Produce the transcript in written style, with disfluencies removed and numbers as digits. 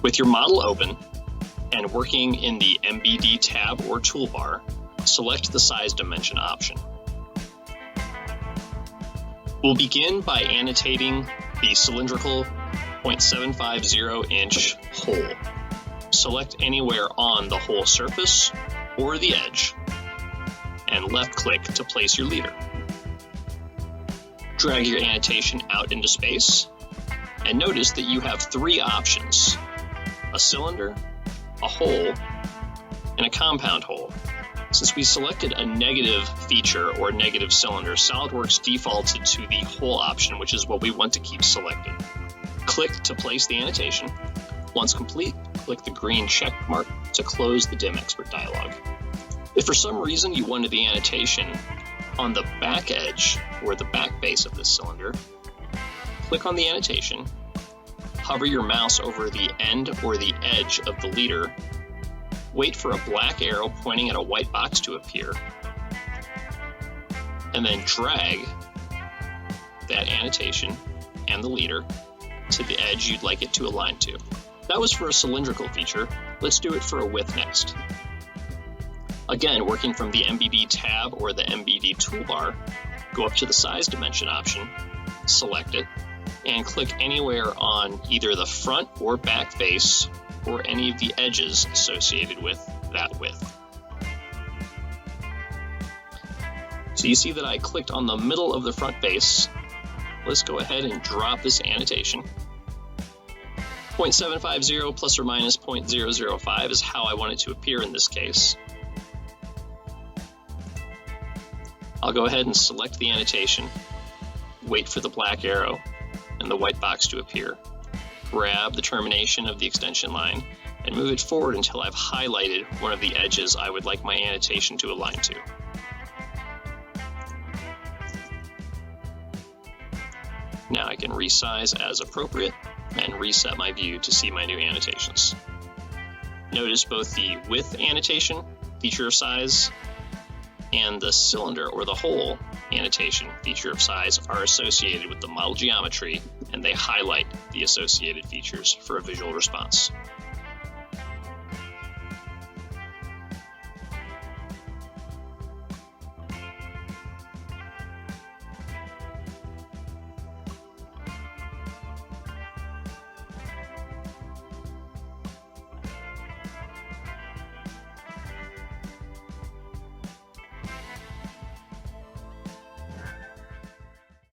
With your model open and working in the MBD tab or toolbar, select the size dimension option. We'll begin by annotating the cylindrical 0.750-inch hole. Select anywhere on the whole surface or the edge, and left-click to place your leader. Drag your annotation out into space, and notice that you have three options: a cylinder, a hole, and a compound hole. Since we selected a negative feature or negative cylinder, SOLIDWORKS defaulted to the hole option, which is what we want to keep selected. Click to place the annotation. Once complete, click the green check mark to close the DIM Expert dialog. If for some reason you wanted the annotation on the back edge or the back base of this cylinder, click on the annotation, hover your mouse over the end or the edge of the leader, wait for a black arrow pointing at a white box to appear, and then drag that annotation and the leader to the edge you'd like it to align to. That was for a cylindrical feature. Let's do it for a width next. Again, working from the MBD tab or the MBD toolbar, go up to the size dimension option, select it, and click anywhere on either the front or back face or any of the edges associated with that width. So you see that I clicked on the middle of the front face. Let's go ahead and drop this annotation. 0.750 plus or minus 0.005 is how I want it to appear in this case. I'll go ahead and select the annotation, wait for the black arrow and the white box to appear. Grab the termination of the extension line and move it forward until I've highlighted one of the edges I would like my annotation to align to. Now I can resize as appropriate and reset my view to see my new annotations. Notice both the width annotation, feature of size, and the cylinder or the hole annotation, feature of size, are associated with the model geometry, and they highlight the associated features for a visual response.